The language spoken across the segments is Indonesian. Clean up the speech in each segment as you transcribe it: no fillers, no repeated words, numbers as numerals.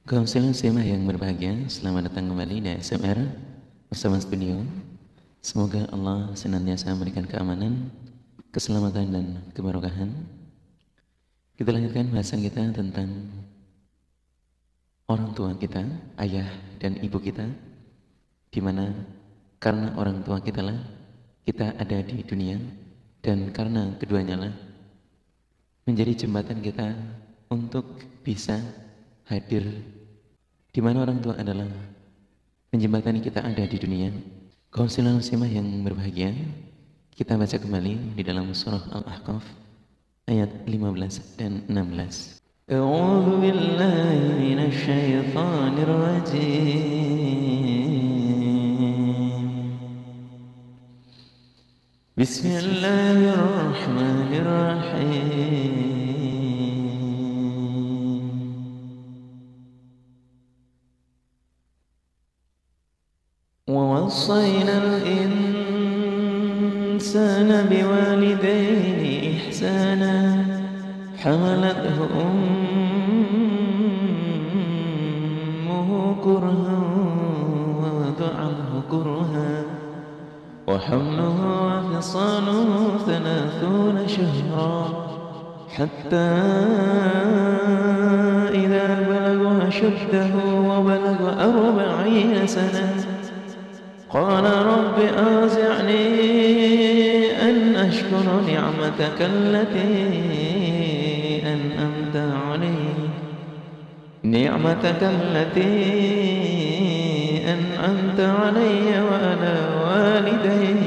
Kaum muslimah yang berbahagia, selamat datang kembali di ASMR bersama studio. Semoga Allah senantiasa memberikan keamanan, keselamatan dan keberkahan. Kita lanjutkan bahasan kita tentang orang tua kita, ayah dan ibu kita, di mana karena orang tua kita lah kita ada di dunia, dan karena keduanya lah menjadi jembatan kita untuk bisa hadir di mana orang tua adalah menjembatani kita ada di dunia. Kaum muslimah yang berbahagia, kita baca kembali di dalam surah Al-Ahqaf ayat 15 dan 16. A'udzu billahi minasy syaithanir rajim. Bismillahirrahmanirrahim. ووصينا الإنسان بوالديه إحسانا حملته أمه كرها ووضعه كرها وحمله وفصاله 30 شهرا حتى إذا بلغ أشده وبلغ 40 سنة قال رب أوزعني أن أشكر نعمتك التي أنعمت علي وعلى والدي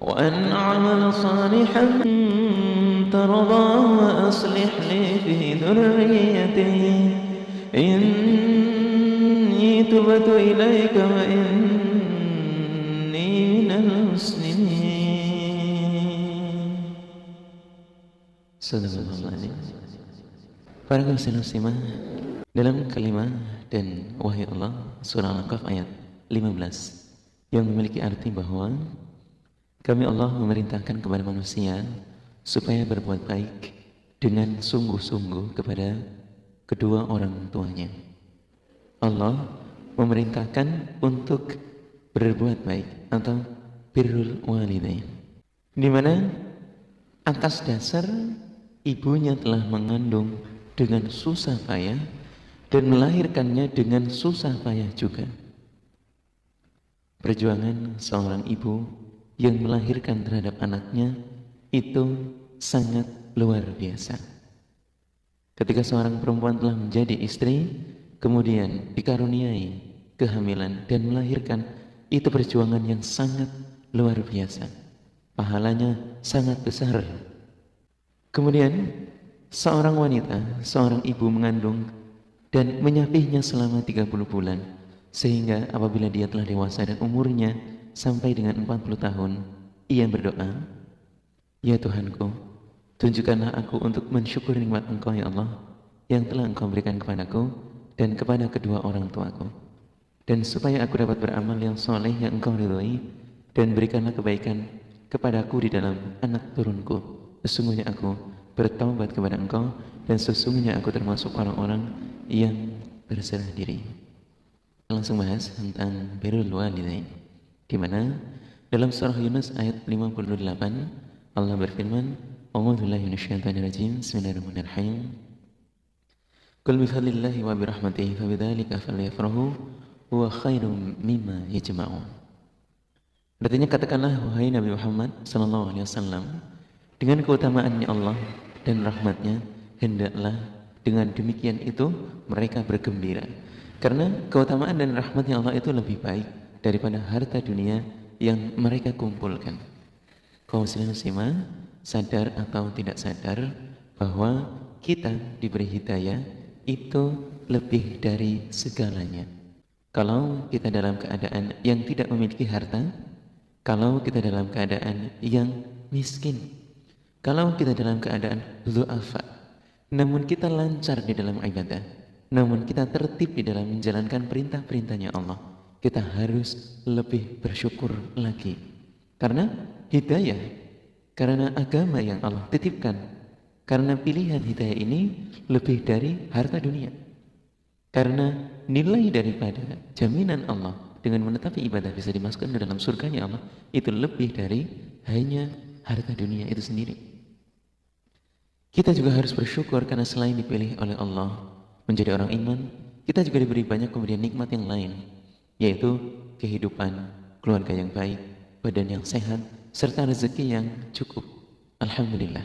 وأن أعمل صالحا ترضاه وأصلح لي في ذريتي إني تبت إليك وإني من المسلمين. Sadaqallahul. Para kaum muslimah, dalam kalimat dan wahai Allah surah Al-Kahf ayat 15 yang memiliki arti bahwa kami Allah memerintahkan kepada manusia supaya berbuat baik dengan sungguh-sungguh kepada kedua orang tuanya. Allah memerintahkan untuk berbuat baik atau birrul walidain, di mana atas dasar ibunya telah mengandung dengan susah payah dan melahirkannya dengan susah payah juga. Perjuangan seorang ibu yang melahirkan terhadap anaknya itu sangat luar biasa. Ketika seorang perempuan telah menjadi istri, kemudian dikaruniai kehamilan dan melahirkan, itu perjuangan yang sangat luar biasa. Pahalanya sangat besar. Kemudian seorang wanita, seorang ibu mengandung dan menyapihnya selama 30 bulan, sehingga apabila dia telah dewasa dan umurnya sampai dengan 40 tahun, ia berdoa, ya Tuhanku, tunjukkanlah aku untuk mensyukuri nikmat Engkau ya Allah yang telah Engkau berikan kepadaku dan kepada kedua orang tuaku, dan supaya aku dapat beramal yang soleh yang Engkau ridhoi, dan berikanlah kebaikan kepadaku di dalam anak turunku. Sesungguhnya aku bertaubat kepada Engkau dan sesungguhnya aku termasuk orang-orang yang berserah diri. Langsung bahas tentang birrul walidain, di mana dalam surah Yunus ayat 58 Allah berfirman, a'udzu billahi minasyaitonir rajim, bismillahirrahmanirrahim. Qul bi fadlillahi wa bi rahmatihi fabidzalika falyafrahu huwa khairum mimma yajma'un. Artinya, katakanlah wahai Nabi Muhammad sallallahu alaihi wasallam, dengan keutamaannya Allah dan rahmatnya, hendaklah dengan demikian itu mereka bergembira. Karena keutamaan dan rahmatnya Allah itu lebih baik daripada harta dunia yang mereka kumpulkan. Kaum muslimah, sadar atau tidak sadar bahwa kita diberi hidayah itu lebih dari segalanya. Kalau kita dalam keadaan yang tidak memiliki harta, kalau kita dalam keadaan yang miskin, kalau kita dalam keadaan du'afa, namun kita lancar di dalam ibadah, namun kita tertib di dalam menjalankan perintah-perintahnya Allah, kita harus lebih bersyukur lagi. Karena hidayah, karena agama yang Allah titipkan, karena pilihan hidayah ini lebih dari harta dunia. Karena nilai daripada jaminan Allah dengan menetapi ibadah bisa dimasukkan ke dalam surganya Allah itu lebih dari hanya harta dunia itu sendiri. Kita juga harus bersyukur karena selain dipilih oleh Allah menjadi orang iman, kita juga diberi banyak kemudian nikmat yang lain, yaitu kehidupan, keluarga yang baik, badan yang sehat, serta rezeki yang cukup. Alhamdulillah.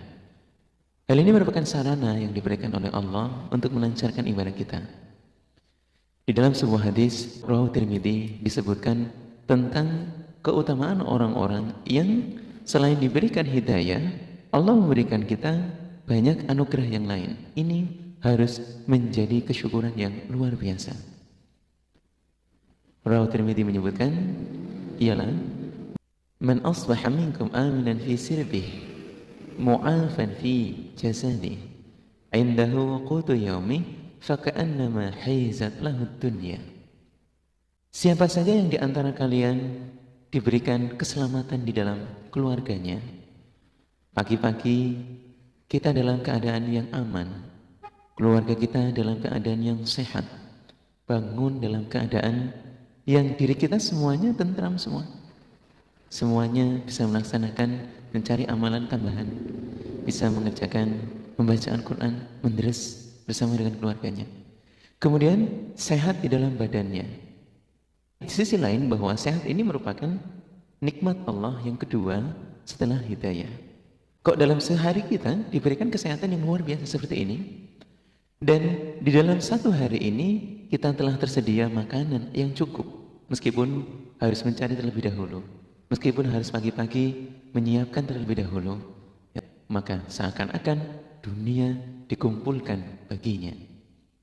Hal ini merupakan sarana yang diberikan oleh Allah untuk melancarkan ibadah kita. Di dalam sebuah hadis riwayat Tirmidzi disebutkan tentang keutamaan orang-orang yang selain diberikan hidayah, Allah memberikan kita banyak anugerah yang lain. Ini harus menjadi kesyukuran yang luar biasa. Riwayat Tirmidzi menyebutkan ialah man asbaha minkum aminan fi sirbihi mu'afan fi jasadihi indahu qutu yaumi faka'annama haizat lahu dunya. Siapa saja yang di antara kalian diberikan keselamatan di dalam keluarganya, pagi-pagi kita dalam keadaan yang aman, keluarga kita dalam keadaan yang sehat, bangun dalam keadaan yang diri kita semuanya tentram semua, semuanya bisa melaksanakan mencari amalan tambahan, bisa mengerjakan pembacaan Quran, mendres bersama dengan keluarganya. Kemudian sehat di dalam badannya. Di sisi lain bahwa sehat ini merupakan nikmat Allah yang kedua setelah hidayah. Kok dalam sehari kita diberikan kesehatan yang luar biasa seperti ini? Dan di dalam satu hari ini kita telah tersedia makanan yang cukup, meskipun harus mencari terlebih dahulu, meskipun harus pagi-pagi menyiapkan terlebih dahulu, ya, maka seakan-akan dunia dikumpulkan baginya.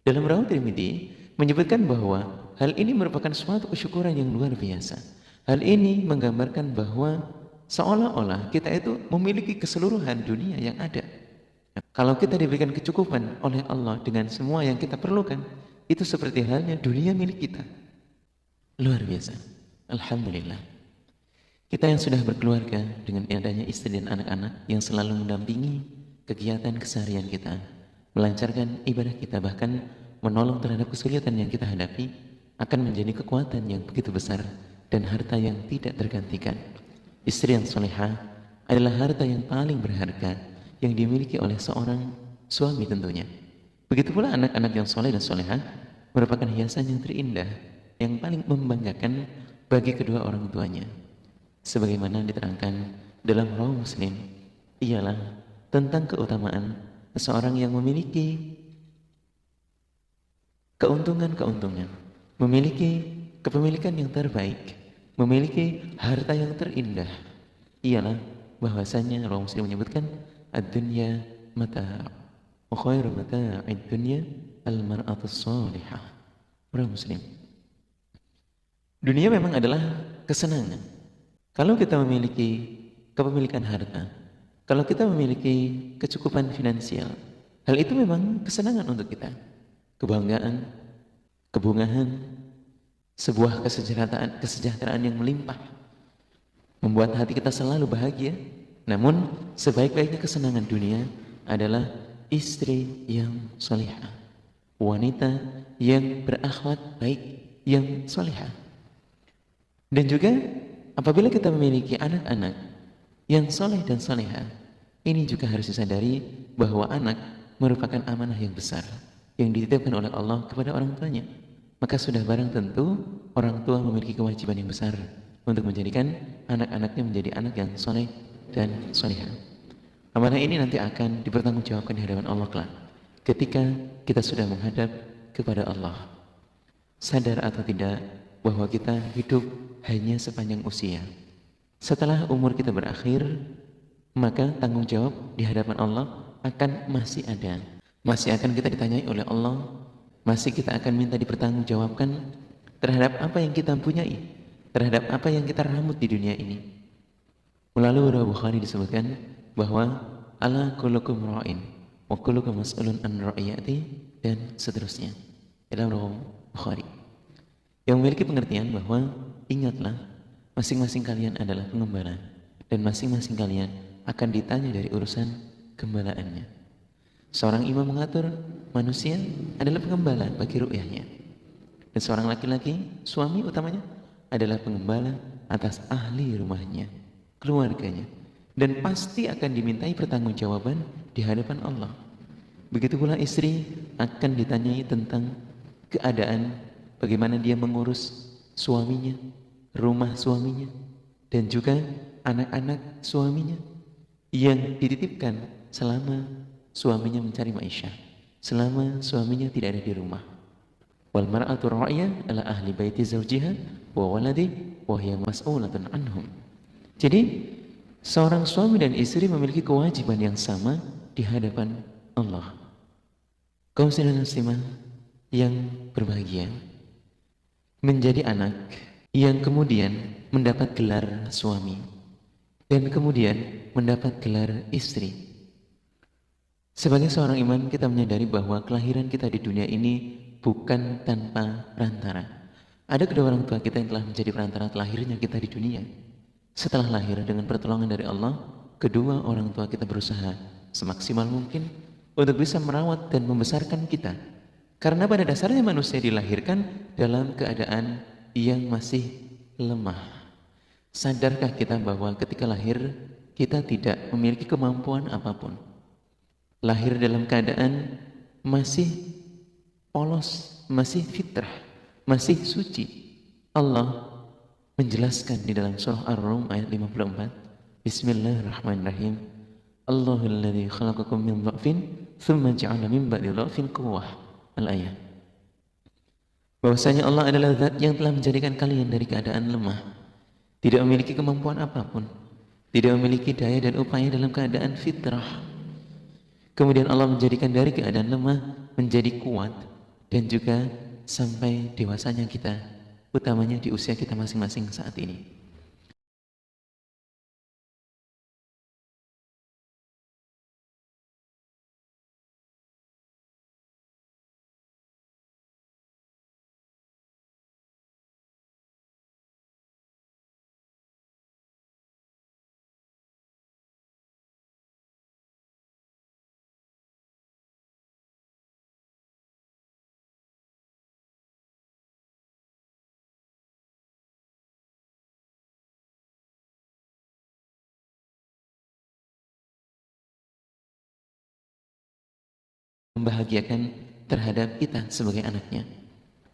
Dalam riwayat Tirmidzi menyebutkan bahwa hal ini merupakan suatu kesyukuran yang luar biasa. Hal ini menggambarkan bahwa seolah-olah kita itu memiliki keseluruhan dunia yang ada. Kalau kita diberikan kecukupan oleh Allah dengan semua yang kita perlukan, itu seperti halnya dunia milik kita. Luar biasa. Alhamdulillah. Kita yang sudah berkeluarga dengan adanya istri dan anak-anak yang selalu mendampingi kegiatan keseharian kita, melancarkan ibadah kita, bahkan menolong terhadap kesulitan yang kita hadapi, akan menjadi kekuatan yang begitu besar dan harta yang tidak tergantikan. Istri yang solehah adalah harta yang paling berharga yang dimiliki oleh seorang suami tentunya. Begitu pula anak-anak yang soleh dan solehah merupakan hiasan yang terindah yang paling membanggakan bagi kedua orang tuanya. Sebagaimana diterangkan dalam Rawi Muslim, ialah tentang keutamaan seseorang yang memiliki keuntungan-keuntungan, memiliki kepemilikan yang terbaik, memiliki harta yang terindah, ialah bahwasanya Rawi Muslim menyebutkan ad-dunya mata' wa khairu mata'id dunya al-mar'atu shalihah. Rawi Muslim. Dunia memang adalah kesenangan. Kalau kita memiliki kepemilikan harta, kalau kita memiliki kecukupan finansial, hal itu memang kesenangan untuk kita. Kebanggaan, kebungahan, sebuah kesejahteraan yang melimpah, membuat hati kita selalu bahagia. Namun sebaik-baiknya kesenangan dunia adalah istri yang solihah, wanita yang berakhlak baik, yang solihah. Dan juga apabila kita memiliki anak-anak yang soleh dan solehah, ini juga harus disadari bahwa anak merupakan amanah yang besar yang dititipkan oleh Allah kepada orang tuanya. Maka sudah barang tentu orang tua memiliki kewajiban yang besar untuk menjadikan anak-anaknya menjadi anak yang soleh dan solehah. Amanah ini nanti akan dipertanggungjawabkan di hadapan Allah kelak ketika kita sudah menghadap kepada Allah. Sadar atau tidak bahwa kita hidup hanya sepanjang usia. Setelah umur kita berakhir, maka tanggung jawab di hadapan Allah akan masih ada. Masih akan kita ditanyai oleh Allah, masih kita akan minta dipertanggungjawabkan terhadap apa yang kita punyai, terhadap apa yang kita rambut di dunia ini. Melalui riwayat Bukhari disebutkan bahwa ala kullukum ra'in wa kullukum mas'ulun an ra'iyati, dan seterusnya. Dalam riwayat Bukhari yang memiliki pengertian bahwa ingatlah, masing-masing kalian adalah pengembala dan masing-masing kalian akan ditanya dari urusan gembalaannya. Seorang imam mengatur manusia adalah pengembala bagi ru'yahnya. Dan seorang laki-laki, suami utamanya, adalah pengembala atas ahli rumahnya, keluarganya. Dan pasti akan dimintai pertanggungjawaban di hadapan Allah. Begitu pula istri akan ditanyai tentang keadaan bagaimana dia mengurus suaminya, rumah suaminya, dan juga anak-anak suaminya yang dititipkan selama suaminya mencari maisha, selama suaminya tidak ada di rumah. Wal mar'atu ra'iyah ala ahli baiti zawjiha wa waladi wa hiya mas'ulatun anhum. Jadi seorang suami dan istri memiliki kewajiban yang sama di hadapan Allah. Kaum muslimin muslimah yang berbahagia, menjadi anak yang kemudian mendapat gelar suami dan kemudian mendapat gelar istri. Sebagai seorang iman, kita menyadari bahwa kelahiran kita di dunia ini bukan tanpa perantara. Ada kedua orang tua kita yang telah menjadi perantara lahirnya kita di dunia. Setelah lahir dengan pertolongan dari Allah, kedua orang tua kita berusaha semaksimal mungkin untuk bisa merawat dan membesarkan kita. Karena pada dasarnya manusia dilahirkan dalam keadaan yang masih lemah. Sadarkah kita bahwa ketika lahir kita tidak memiliki kemampuan apapun? Lahir dalam keadaan masih polos, masih fitrah, masih suci. Allah menjelaskan di dalam surah Ar-Rum ayat 54, Bismillahirrahmanirrahim. Allahul ladzi khalaqakum min dha'fin thumma ja'ala min ba'di dha'fin quwwah. Al-ayat. Bahwasanya Allah adalah zat yang telah menjadikan kalian dari keadaan lemah, tidak memiliki kemampuan apapun, tidak memiliki daya dan upaya dalam keadaan fitrah. Kemudian Allah menjadikan dari keadaan lemah menjadi kuat, dan juga sampai dewasanya kita, utamanya di usia kita masing-masing saat ini. Membahagiakan terhadap kita sebagai anaknya.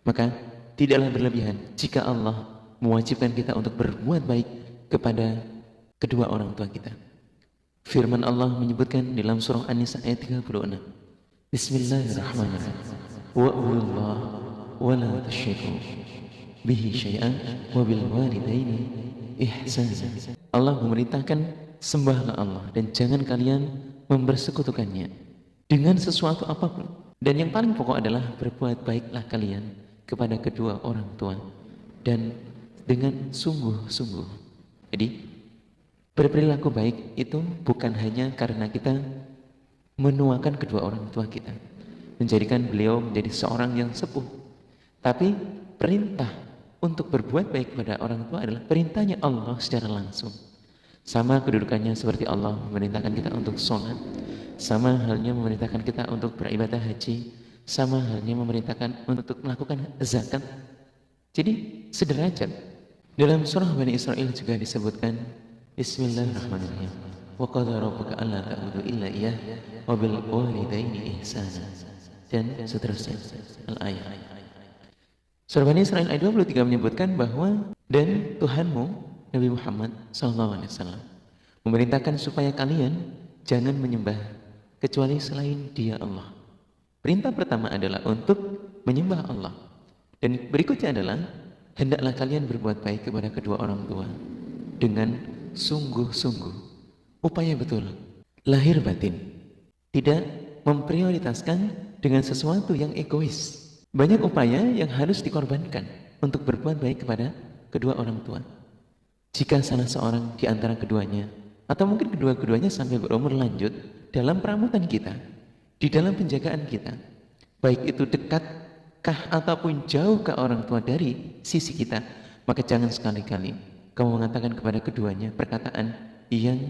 Maka tidaklah berlebihan jika Allah mewajibkan kita untuk berbuat baik kepada kedua orang tua kita. Firman Allah menyebutkan dalam surah An-Nisa ayat 36. Bismillahirrahmanirrahim. Wa'budullah wa la tusyriku bihi syai'an wa bil walidaini ihsana. Allah memerintahkan sembahlah Allah dan jangan kalian mempersekutukannya dengan sesuatu apapun. Dan yang paling pokok adalah berbuat baiklah kalian kepada kedua orang tua dan dengan sungguh-sungguh. Jadi berperilaku baik itu bukan hanya karena kita menuakan kedua orang tua kita, menjadikan beliau menjadi seorang yang sepuh, tapi perintah untuk berbuat baik kepada orang tua adalah perintahnya Allah secara langsung. Sama kedudukannya seperti Allah memerintahkan kita untuk sholat, sama halnya memerintahkan kita untuk beribadah haji, sama halnya memerintahkan untuk melakukan zakat. Jadi sederajat. Dalam surah Bani Israil juga disebutkan Bismillahirrahmanirrahim. Wa qadara rabbuka alla ta'budu illa iyyah wa bil walidaini ihsana. Dan seterusnya. Al-ayat. Surah Bani Israil ayat 23 menyebutkan bahwa dan Tuhanmu Nabi Muhammad SAW memerintahkan supaya kalian jangan menyembah kecuali selain Dia Allah. Perintah pertama adalah untuk menyembah Allah, dan berikutnya adalah hendaklah kalian berbuat baik kepada kedua orang tua dengan sungguh-sungguh, upaya betul, lahir batin, tidak memprioritaskan dengan sesuatu yang egois. Banyak upaya yang harus dikorbankan untuk berbuat baik kepada kedua orang tua. Jika salah seorang di antara keduanya, atau mungkin kedua-keduanya sampai berumur lanjut, dalam peramutan kita, di dalam penjagaan kita, baik itu dekatkah ataupun jauh ke orang tua dari sisi kita, maka jangan sekali-kali kamu mengatakan kepada keduanya perkataan yang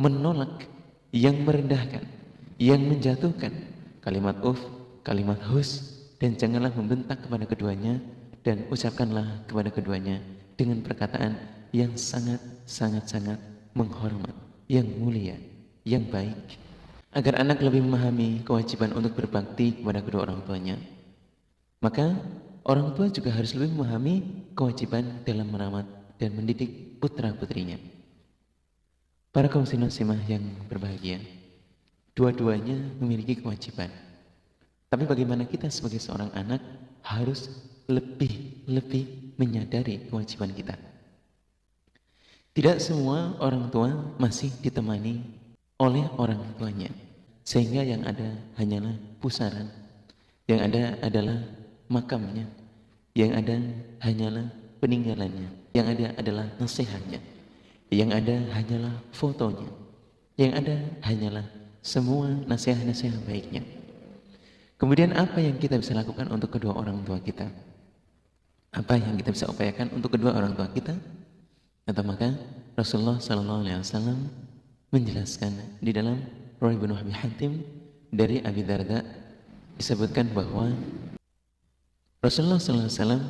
menolak, yang merendahkan, yang menjatuhkan, kalimat kalimat hus, dan janganlah membentak kepada keduanya, dan ucapkanlah kepada keduanya dengan perkataan yang sangat menghormat, yang mulia, yang baik, agar anak lebih memahami kewajiban untuk berbakti kepada kedua orang tuanya. Maka orang tua juga harus lebih memahami kewajiban dalam merawat dan mendidik putra-putrinya. Para kaum muslimah yang berbahagia, dua-duanya memiliki kewajiban. Tapi bagaimana kita sebagai seorang anak harus lebih menyadari kewajiban kita. Tidak semua orang tua masih ditemani oleh orang tuanya, sehingga yang ada hanyalah pusaran, yang ada adalah makamnya, yang ada hanyalah peninggalannya, yang ada adalah nasihatnya, yang ada hanyalah fotonya, yang ada hanyalah semua nasihat-nasihat baiknya. Kemudian apa yang kita bisa lakukan untuk kedua orang tua kita? Apa yang kita bisa upayakan untuk kedua orang tua kita? Atau maka Rasulullah SAW menjelaskan di dalam Riwayat Ibnu Abi Hatim dari Abi Darda, disebutkan bahwa Rasulullah SAW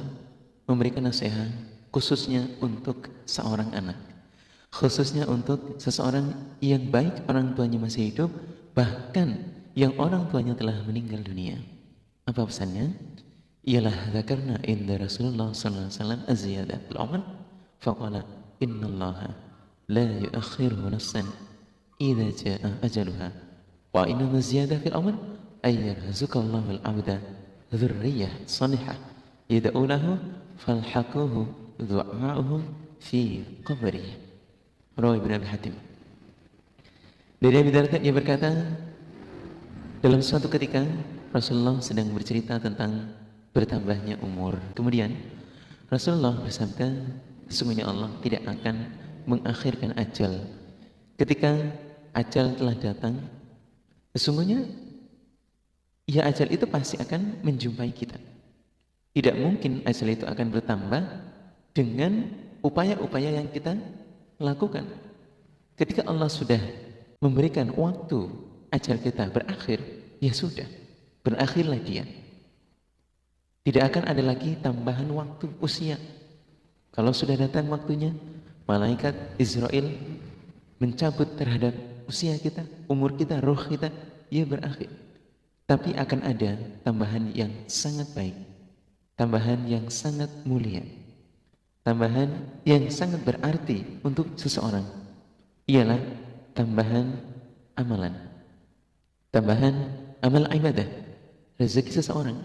memberikan nasihat khususnya untuk seorang anak, khususnya untuk seseorang yang baik orang tuanya masih hidup, bahkan yang orang tuanya telah meninggal dunia. Apa pesannya? Ialah dzakarna inda Rasulullah sallallahu alaihi wasallam az-ziyadah fil umr faqala innallaha la yu'akhiru nafsan idza jaa ajaluha wa innama az-ziyadah fil umr ay yarzuqallahu al-'abda dzurriyyah salihah yad'u lahu falhaquhu du'a'uhum fi qabrihi. Rawi Ibnu Abi Hatim. Dari Abi Darda dia berkata, dalam suatu ketika Rasulullah sedang bercerita tentang bertambahnya umur. Kemudian Rasulullah bersabda, sesungguhnya Allah tidak akan mengakhirkan ajal. Ketika ajal telah datang, sesungguhnya ya ajal itu pasti akan menjumpai kita. Tidak mungkin ajal itu akan bertambah dengan upaya-upaya yang kita lakukan. Ketika Allah sudah memberikan waktu ajal kita berakhir, ya sudah, berakhirlah dia. Tidak akan ada lagi tambahan waktu usia. Kalau sudah datang waktunya, malaikat Israel mencabut terhadap usia kita, umur kita, roh kita, ia berakhir. Tapi akan ada tambahan yang sangat baik, tambahan yang sangat mulia, tambahan yang sangat berarti untuk seseorang. Ialah tambahan amalan, tambahan amal ibadah, rezeki seseorang,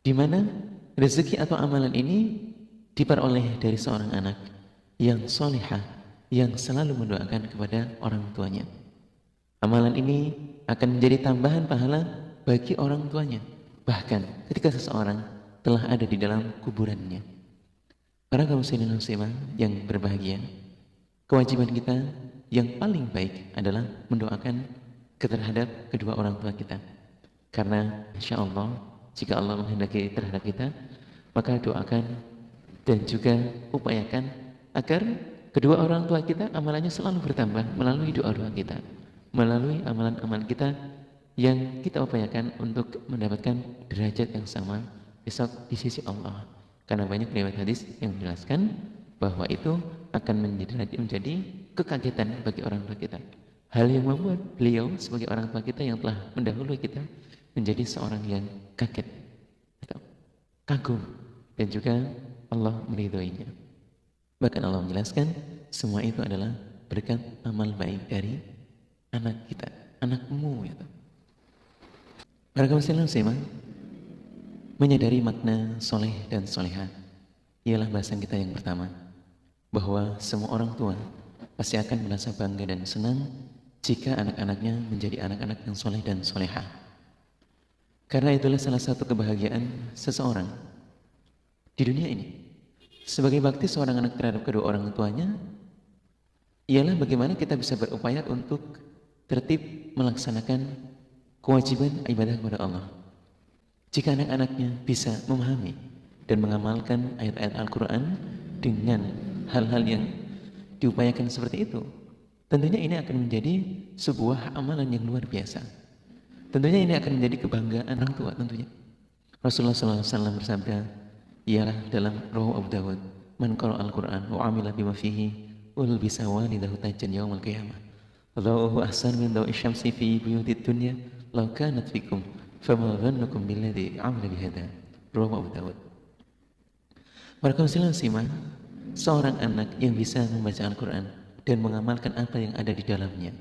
di mana rezeki atau amalan ini diperoleh dari seorang anak yang solihah, yang selalu mendoakan kepada orang tuanya. Amalan ini akan menjadi tambahan pahala bagi orang tuanya, bahkan ketika seseorang telah ada di dalam kuburannya. Para kaum muslimin muslimah yang berbahagia, kewajiban kita yang paling baik adalah mendoakan terhadap kedua orang tua kita. Karena insya Allah, jika Allah menghendaki terhadap kita, maka doakan dan juga upayakan agar kedua orang tua kita amalannya selalu bertambah melalui doa-doa kita, melalui amalan-amalan kita yang kita upayakan untuk mendapatkan derajat yang sama besok di sisi Allah. Karena banyak riwayat hadis yang menjelaskan bahwa itu akan menjadi kekagetan bagi orang tua kita. Hal yang membuat beliau sebagai orang tua kita yang telah mendahului kita menjadi seorang yang kaget atau kagum, dan juga Allah meridhoinya. Bahkan Allah menjelaskan semua itu adalah berkat amal baik dari anak kita, anakmu gitu. Para kaum muslimin menyadari makna soleh dan soleha ialah bahasan kita yang pertama, bahwa semua orang tua pasti akan merasa bangga dan senang jika anak-anaknya menjadi anak-anak yang soleh dan soleha. Karena itulah salah satu kebahagiaan seseorang di dunia ini. Sebagai bakti seorang anak terhadap kedua orang tuanya ialah bagaimana kita bisa berupaya untuk tertib melaksanakan kewajiban ibadah kepada Allah. Jika anak-anaknya bisa memahami dan mengamalkan ayat-ayat Al-Quran dengan hal-hal yang diupayakan seperti itu, tentunya ini akan menjadi sebuah amalan yang luar biasa. Tentunya ini akan menjadi kebanggaan orang tua tentunya. Rasulullah SAW bersabda, ialah dalam Rawahu Abu Dawud, man qara al-Quran wa amila bima fihi ulbisa walidahu tajan yaumal qiyamah. Allahu ahsan min dawi syamsi fi buyutid dunya law kanat fikum fama dhannukum billadhi amila bihada. Rawahu Abu Dawud. Para kaum muslimin, seorang anak yang bisa membaca Al-Quran dan mengamalkan apa yang ada di dalamnya.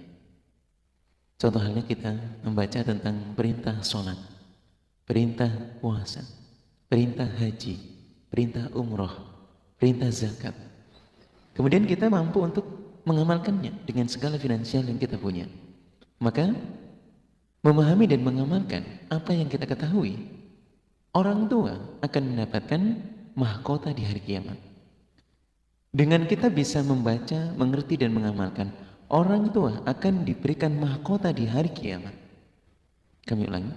Contoh halnya kita membaca tentang perintah sholat, perintah puasa, perintah haji, perintah umroh, perintah zakat. Kemudian kita mampu untuk mengamalkannya dengan segala finansial yang kita punya. Maka memahami dan mengamalkan apa yang kita ketahui, orang tua akan mendapatkan mahkota di hari kiamat. Dengan kita bisa membaca, mengerti dan mengamalkan, orang tua akan diberikan mahkota di hari kiamat. Kami ulangi.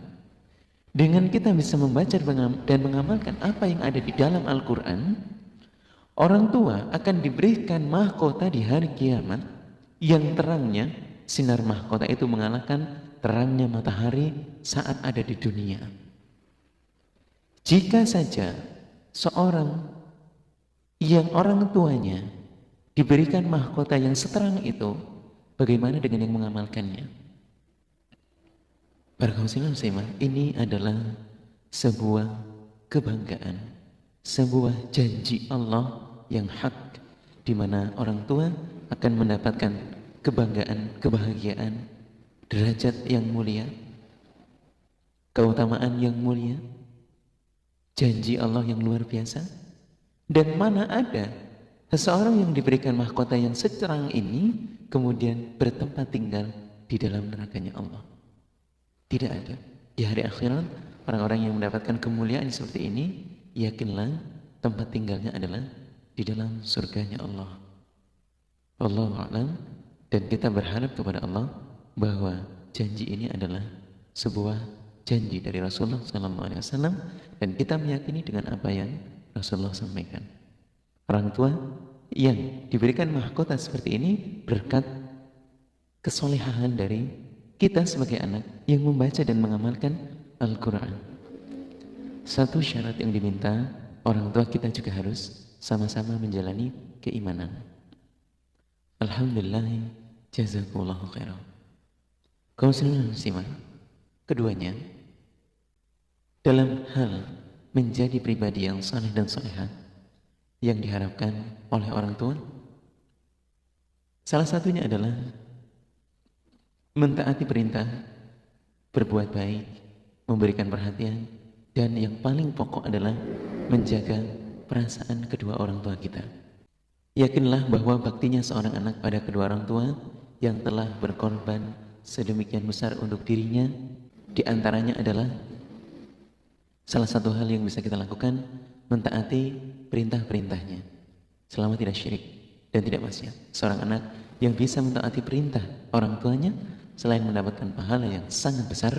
Dengan kita bisa membaca dan mengamalkan apa yang ada di dalam Al-Quran, orang tua akan diberikan mahkota di hari kiamat yang terangnya, sinar mahkota itu mengalahkan terangnya matahari saat ada di dunia. Jika saja seorang yang orang tuanya diberikan mahkota yang seterang itu, bagaimana dengan yang mengamalkannya? Para kaum muslimin, ini adalah sebuah kebanggaan, sebuah janji Allah yang hak, di mana orang tua akan mendapatkan kebanggaan, kebahagiaan, derajat yang mulia, keutamaan yang mulia, janji Allah yang luar biasa. Dan mana ada seseorang yang diberikan mahkota yang secerang ini kemudian bertempat tinggal di dalam nerakanya Allah? Tidak ada. Di hari akhirat, orang-orang yang mendapatkan kemuliaan seperti ini, yakinlah tempat tinggalnya adalah di dalam surganya Allah. Wallahu a'lam. Dan kita berharap kepada Allah bahwa janji ini adalah sebuah janji dari Rasulullah SAW, dan kita meyakini dengan apa yang Rasulullah sampaikan. Orang tua yang diberikan mahkota seperti ini berkat kesolehan dari kita sebagai anak yang membaca dan mengamalkan Al-Quran. Satu syarat yang diminta orang tua kita juga harus sama-sama menjalani keimanan. Alhamdulillah, jazakumullahu khairan. Kaum muslimin, keduanya dalam hal menjadi pribadi yang saleh dan salehah yang diharapkan oleh orang tua, salah satunya adalah mentaati perintah, berbuat baik, memberikan perhatian, dan yang paling pokok adalah menjaga perasaan kedua orang tua kita. Yakinlah bahwa baktinya seorang anak pada kedua orang tua yang telah berkorban sedemikian besar untuk dirinya, diantaranya adalah salah satu hal yang bisa kita lakukan, mentaati perintah-perintahnya selama tidak syirik dan tidak maksiat. Seorang anak yang bisa mentaati perintah orang tuanya, selain mendapatkan pahala yang sangat besar,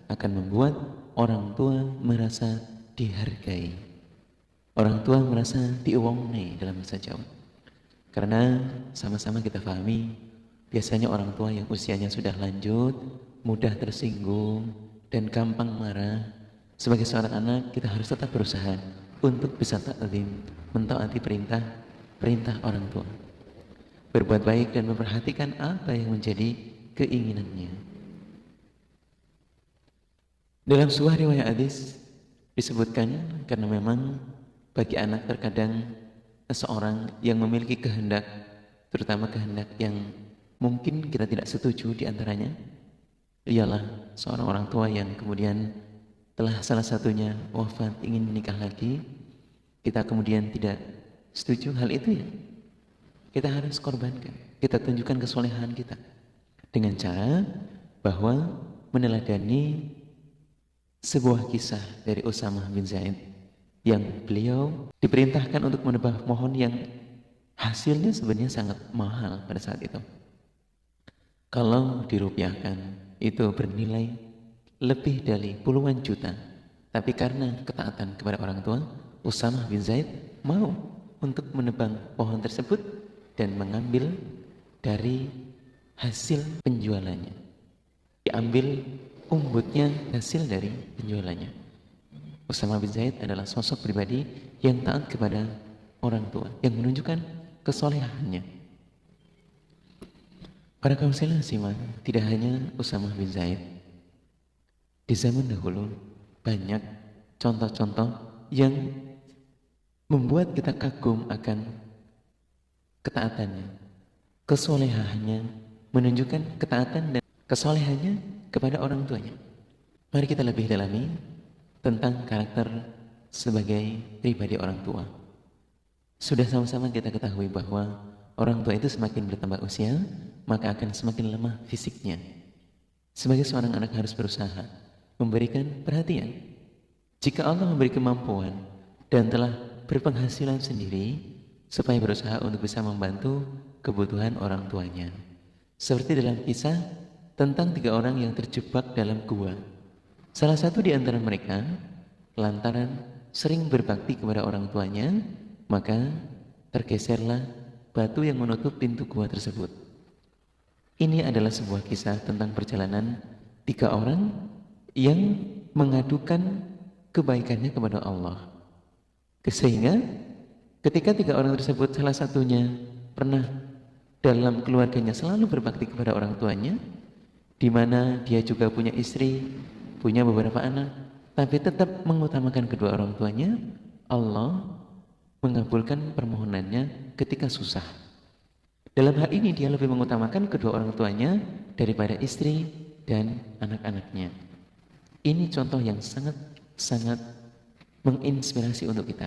akan membuat orang tua merasa dihargai, orang tua merasa diuwongne dalam bahasa Jawa. Karena sama-sama kita pahami, biasanya orang tua yang usianya sudah lanjut, mudah tersinggung dan gampang marah. Sebagai seorang anak, kita harus tetap berusaha untuk bisa ta'zim, mentaati perintah orang tua, berbuat baik dan memperhatikan apa yang menjadi keinginannya. Dalam sebuah riwayat hadis disebutkan, karena memang bagi anak terkadang seseorang yang memiliki kehendak, terutama kehendak yang mungkin kita tidak setuju, diantaranya ialah seorang orang tua yang kemudian telah salah satunya wafat, ingin menikah lagi. Kita kemudian tidak setuju hal itu, ya kita harus korbankan, kita tunjukkan kesolehan kita dengan cara bahwa meneladani sebuah kisah dari Usamah bin Zaid yang beliau diperintahkan untuk menebang pohon yang hasilnya sebenarnya sangat mahal pada saat itu. Kalau dirupiahkan itu bernilai lebih dari puluhan juta. Tapi karena ketaatan kepada orang tua, Usamah bin Zaid mau untuk menebang pohon tersebut dan mengambil dari hasil penjualannya. Diambil umbutnya hasil dari penjualannya. Usama bin Zaid adalah sosok pribadi yang taat kepada orang tua, yang menunjukkan kesolehannya. Para kaum muslimin, tidak hanya Usama bin Zaid. Di zaman dahulu banyak contoh-contoh yang membuat kita kagum akan ketaatannya, kesolehannya, menunjukkan ketaatan dan kesolehannya kepada orang tuanya. Mari kita lebih dalami tentang karakter sebagai pribadi orang tua. Sudah sama-sama kita ketahui bahwa orang tua itu semakin bertambah usia, maka akan semakin lemah fisiknya. Sebagai seorang anak harus berusaha memberikan perhatian. Jika Allah memberi kemampuan dan telah berpenghasilan sendiri, supaya berusaha untuk bisa membantu kebutuhan orang tuanya. Seperti dalam kisah tentang 3 orang yang terjebak dalam gua. Salah satu di antara mereka lantaran sering berbakti kepada orang tuanya, maka tergeserlah batu yang menutup pintu gua tersebut. Ini adalah sebuah kisah tentang perjalanan 3 orang yang mengadukan kebaikannya kepada Allah. Sehingga ketika 3 orang tersebut salah satunya pernah dalam keluarganya selalu berbakti kepada orang tuanya, di mana dia juga punya istri, punya beberapa anak, tapi tetap mengutamakan kedua orang tuanya, Allah mengabulkan permohonannya ketika susah. Dalam hal ini dia lebih mengutamakan kedua orang tuanya daripada istri dan anak-anaknya. Ini contoh yang sangat menginspirasi untuk kita.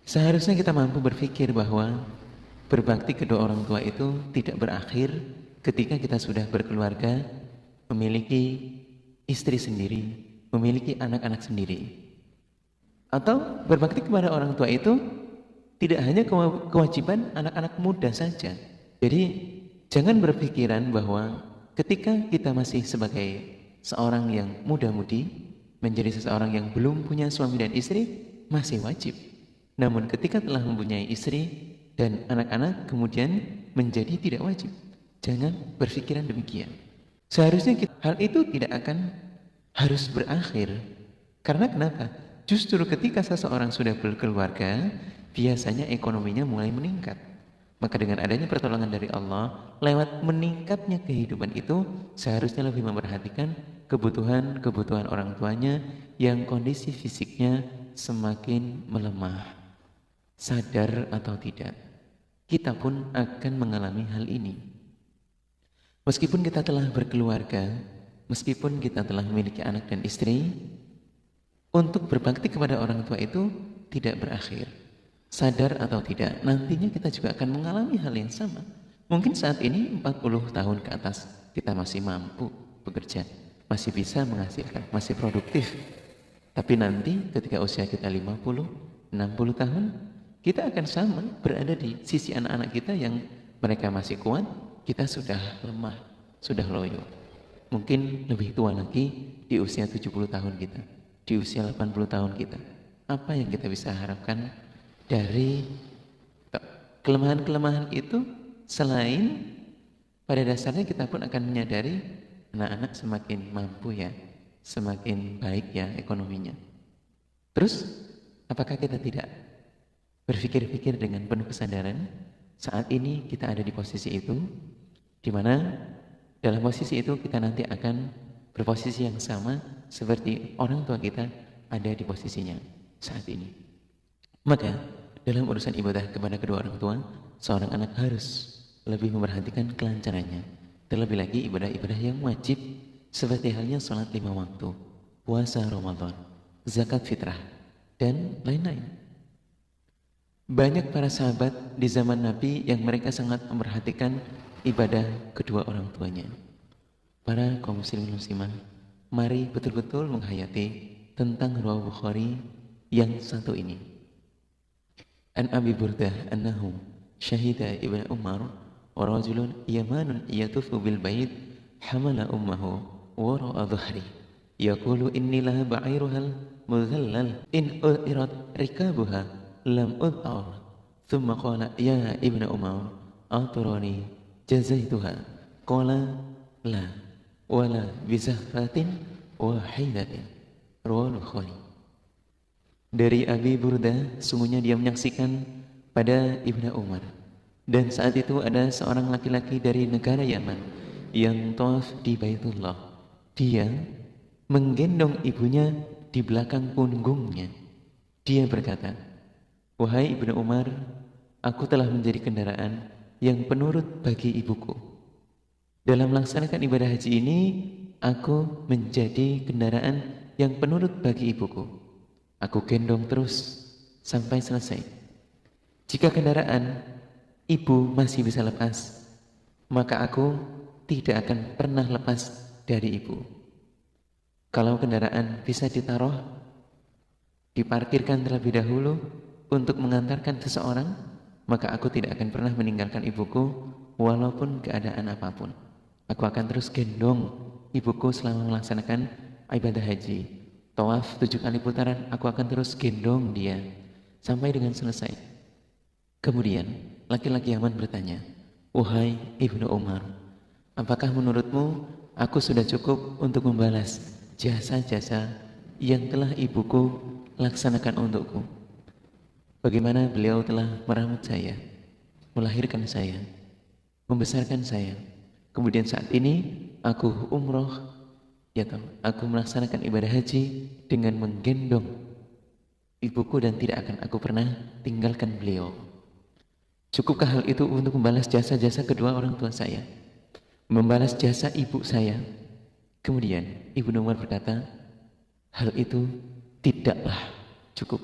Seharusnya kita mampu berpikir bahwa berbakti kedua orang tua itu tidak berakhir ketika kita sudah berkeluarga, memiliki istri sendiri, memiliki anak-anak sendiri. Atau berbakti kepada orang tua itu tidak hanya kewajiban anak-anak muda saja. Jadi jangan berpikiran bahwa ketika kita masih sebagai seorang yang muda-mudi, menjadi seseorang yang belum punya suami dan istri, masih wajib. Namun ketika telah mempunyai istri dan anak-anak, kemudian menjadi tidak wajib. Jangan berpikiran demikian. Seharusnya hal itu tidak akan harus berakhir. Karena kenapa? Justru ketika seseorang sudah berkeluarga, biasanya ekonominya mulai meningkat. Maka dengan adanya pertolongan dari Allah, lewat meningkatnya kehidupan itu, seharusnya lebih memperhatikan kebutuhan orang tuanya yang kondisi fisiknya semakin melemah. Sadar atau tidak, kita pun akan mengalami hal ini. Meskipun kita telah berkeluarga, meskipun kita telah memiliki anak dan istri, untuk berbakti kepada orang tua itu tidak berakhir. Sadar atau tidak, nantinya kita juga akan mengalami hal yang sama. Mungkin saat ini 40 tahun ke atas kita masih mampu bekerja, masih bisa menghasilkan, masih produktif. Tapi nanti ketika usia kita 50, 60 tahun, kita akan sama berada di sisi anak-anak kita yang mereka masih kuat, kita sudah lemah, sudah loyo. Mungkin lebih tua lagi di usia 70 tahun kita, di usia 80 tahun kita. Apa yang kita bisa harapkan dari kelemahan-kelemahan itu, selain pada dasarnya kita pun akan menyadari anak-anak semakin mampu ya, semakin baik ya ekonominya. Terus apakah kita tidak berpikir-pikir dengan penuh kesadaran saat ini kita ada di posisi itu, di mana dalam posisi itu kita nanti akan berposisi yang sama seperti orang tua kita ada di posisinya saat ini. Maka dalam urusan ibadah kepada kedua orang tua, seorang anak harus lebih memperhatikan kelancarannya. Terlebih lagi ibadah-ibadah yang wajib seperti halnya sholat 5 waktu, puasa Ramadan, zakat fitrah, dan lain-lain. Banyak para sahabat di zaman Nabi yang mereka sangat memperhatikan ibadah kedua orang tuanya. Para kaum muslimin muslimah, mari betul-betul menghayati tentang riwayat Bukhari yang satu ini. An Abi Burdah annahu syahida Ibn Umar wa rajulun yamanun yatufu bil bait hamala ummahu wara'a dhuhri yaqulu inni laha ba'iruhal mudhallal in u'irat rikabuha lam ud'ar thumma qala ya Ibn Umar aturani jazaituha. Qala la wala bizahfatin wahidatin. Rawahu Bukhari. Dari Abi Burda, sungguhnya dia menyaksikan pada Ibnu Umar. Dan saat itu ada seorang laki-laki dari negara Yaman yang tawaf di Baitullah. Dia menggendong ibunya di belakang punggungnya. Dia berkata, "Wahai Ibnu Umar, aku telah menjadi kendaraan yang penurut bagi ibuku. Dalam melaksanakan ibadah haji ini, aku menjadi kendaraan yang penurut bagi ibuku. Aku gendong terus sampai selesai. Jika kendaraan ibu masih bisa lepas, maka aku tidak akan pernah lepas dari ibu. Kalau kendaraan bisa ditaruh, diparkirkan terlebih dahulu untuk mengantarkan seseorang, maka aku tidak akan pernah meninggalkan ibuku walaupun keadaan apapun. Aku akan terus gendong ibuku selama melaksanakan ibadah haji. Tawaf 7 kali putaran, aku akan terus gendong dia sampai dengan selesai." Kemudian laki-laki Yaman bertanya, "Wahai Ibnu Umar, apakah menurutmu aku sudah cukup untuk membalas jasa-jasa yang telah ibuku laksanakan untukku? Bagaimana beliau telah merawat saya, melahirkan saya, membesarkan saya. Kemudian saat ini aku umroh, aku melaksanakan ibadah haji dengan menggendong ibuku dan tidak akan aku pernah tinggalkan beliau. Cukupkah hal itu untuk membalas jasa-jasa kedua orang tua saya, membalas jasa ibu saya?" Kemudian Ibnu Umar berkata, "Hal itu tidaklah cukup."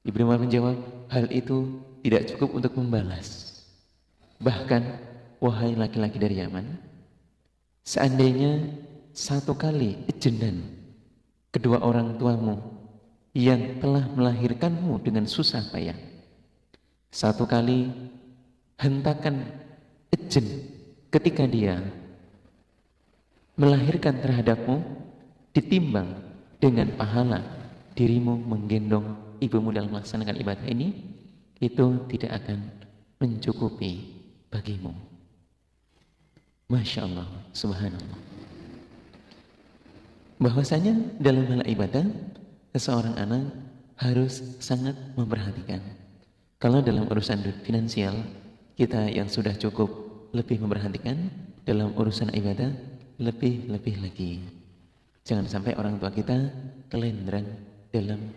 Ibnu Umar menjawab, "Hal itu tidak cukup untuk membalas. Bahkan, wahai laki-laki dari Yaman, seandainya 1 kali ejenan kedua orang tuamu yang telah melahirkanmu dengan susah payah, 1 kali hentakan ejen ketika dia melahirkan terhadapmu ditimbang dengan pahala dirimu menggendong ibumu dalam melaksanakan ibadah ini, itu tidak akan mencukupi bagimu." Masya Allah, subhanallah. Bahwasanya dalam hal ibadah, seseorang anak harus sangat memperhatikan. Kalau dalam urusan finansial, kita yang sudah cukup lebih memperhatikan. Dalam urusan ibadah, lebih-lebih lagi. Jangan sampai orang tua kita telendrang dalam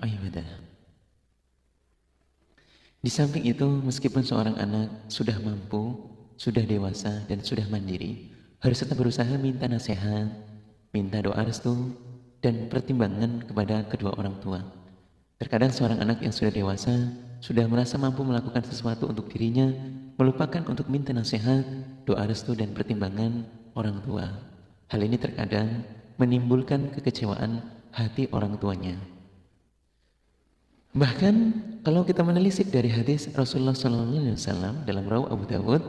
ibadah. Di samping itu, meskipun seorang anak sudah mampu, sudah dewasa, dan sudah mandiri, harus tetap berusaha minta nasihat, minta doa restu, dan pertimbangan kepada kedua orang tua. Terkadang seorang anak yang sudah dewasa, sudah merasa mampu melakukan sesuatu untuk dirinya, melupakan untuk minta nasihat, doa restu, dan pertimbangan orang tua. Hal ini terkadang menimbulkan kekecewaan hati orang tuanya. Bahkan kalau kita menelisik dari hadis Rasulullah SAW dalam Rawah Abu Dawud,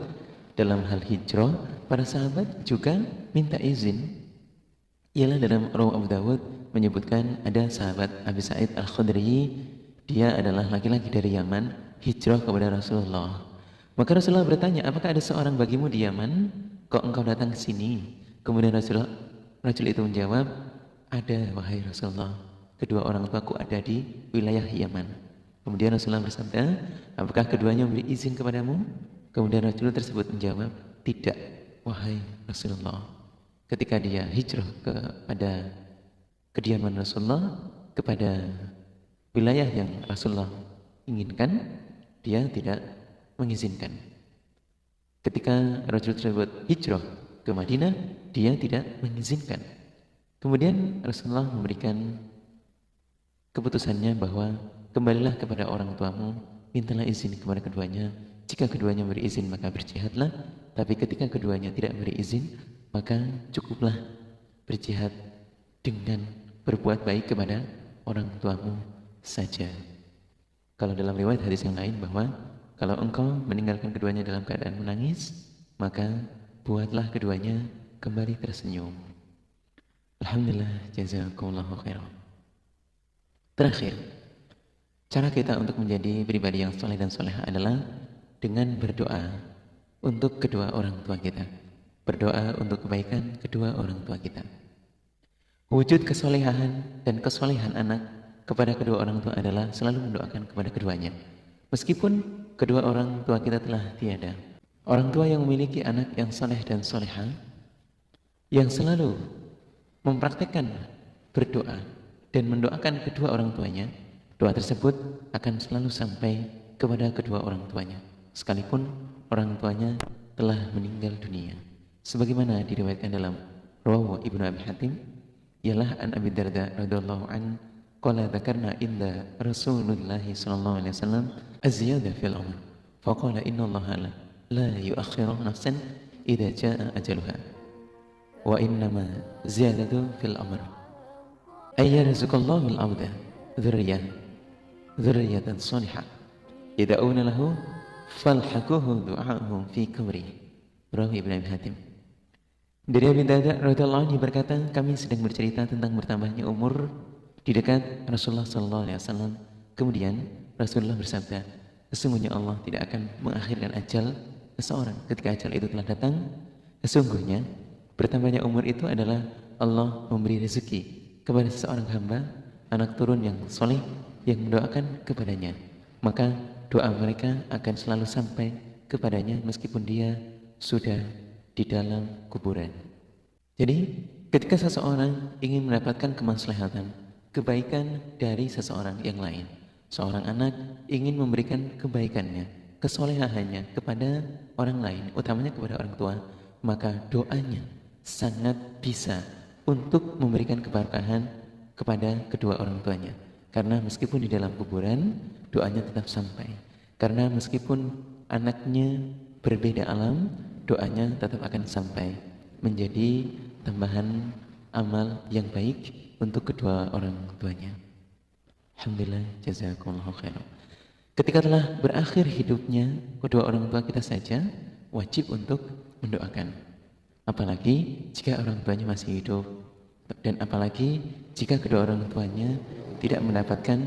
dalam hal hijrah, para sahabat juga minta izin. Ialah dalam Rawah Abu Dawud menyebutkan ada sahabat Abi Sa'id Al-Khudri, dia adalah laki-laki dari Yaman, hijrah kepada Rasulullah. Maka Rasulullah bertanya, "Apakah ada seorang bagimu di Yaman? Kok engkau datang ke sini?" Kemudian Rasul itu menjawab, "Ada, wahai Rasulullah. Kedua orang tuaku ada di wilayah Yaman." Kemudian Rasulullah bersabda, "Apakah keduanya memberi izin kepadamu?" Kemudian Rasul tersebut menjawab, "Tidak, wahai Rasulullah." Ketika dia hijrah kepada kediaman Rasulullah, kepada wilayah yang Rasulullah inginkan, dia tidak mengizinkan. Ketika Rasul tersebut hijrah ke Madinah, dia tidak mengizinkan. Kemudian Rasulullah memberikan keputusannya bahwa kembalilah kepada orang tuamu, mintalah izin kepada keduanya. Jika keduanya beri izin, maka berjihadlah. Tapi ketika keduanya tidak beri izin, maka cukuplah berjihad dengan berbuat baik kepada orang tuamu saja. Kalau dalam riwayat hadis yang lain bahwa kalau engkau meninggalkan keduanya dalam keadaan menangis, maka buatlah keduanya kembali tersenyum. Alhamdulillah, jazakumullahu khairan. Terakhir, cara kita untuk menjadi pribadi yang soleh dan soleha adalah dengan berdoa untuk kedua orang tua kita. Berdoa untuk kebaikan kedua orang tua kita. Wujud kesolehan dan kesolehan anak kepada kedua orang tua adalah selalu mendoakan kepada keduanya. Meskipun kedua orang tua kita telah tiada. Orang tua yang memiliki anak yang soleh dan soleha, yang selalu mempraktekkan berdoa dan mendoakan kedua orang tuanya, doa tersebut akan selalu sampai kepada kedua orang tuanya, sekalipun orang tuanya telah meninggal dunia. Sebagaimana diriwayatkan dalam Rawahu Ibnu Abi Hatim, ialah an Abi Darda radhiyallahu an qala dzakarna inda Rasulullah sallallahu alaihi wasallam az-ziyadah fil umr. Faqala inna Allah la yu'akhiru nafsan idza jaa ajaluha. Wa innama ziyadatu fil amr. Ayyarzuqallahu al-'abda dzurriyyatan salihah yad'una lahu falhaquhu du'a'uhum fi qabri. Rawi Ibnu Abi Hatim. Dari Abi Darda radhiyallahu anhu berkata, kami sedang bercerita tentang bertambahnya umur di dekat Rasulullah sallallahu alaihi wasallam. Kemudian Rasulullah bersabda, sesungguhnya Allah tidak akan mengakhirkan ajal seseorang ketika ajal itu telah datang. Sesungguhnya bertambahnya umur itu adalah Allah memberi rezeki kepada seseorang hamba, anak turun yang soleh yang mendoakan kepadanya. Maka doa mereka akan selalu sampai kepadanya meskipun dia sudah di dalam kuburan. Jadi ketika seseorang ingin mendapatkan kemaslahatan, kebaikan dari seseorang yang lain, seorang anak ingin memberikan kebaikannya, kesolehannya kepada orang lain, utamanya kepada orang tua, maka doanya sangat bisa untuk memberikan keberkahan kepada kedua orang tuanya. Karena meskipun di dalam kuburan, doanya tetap sampai. Karena meskipun anaknya berbeda alam, doanya tetap akan sampai, menjadi tambahan amal yang baik untuk kedua orang tuanya. Alhamdulillah, jazakumullahu khairan. Ketika telah berakhir hidupnya kedua orang tua kita saja, wajib untuk mendoakan. Apalagi jika orang tuanya masih hidup, dan apalagi jika kedua orang tuanya tidak mendapatkan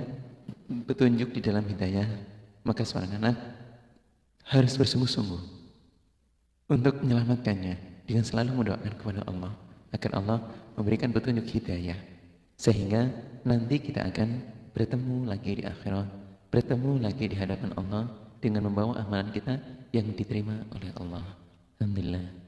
petunjuk di dalam hidayah, maka seorang anak harus bersungguh-sungguh untuk menyelamatkannya dengan selalu mendoakan kepada Allah agar Allah memberikan petunjuk hidayah, sehingga nanti kita akan bertemu lagi di akhirat, bertemu lagi di hadapan Allah dengan membawa amalan kita yang diterima oleh Allah. Alhamdulillah.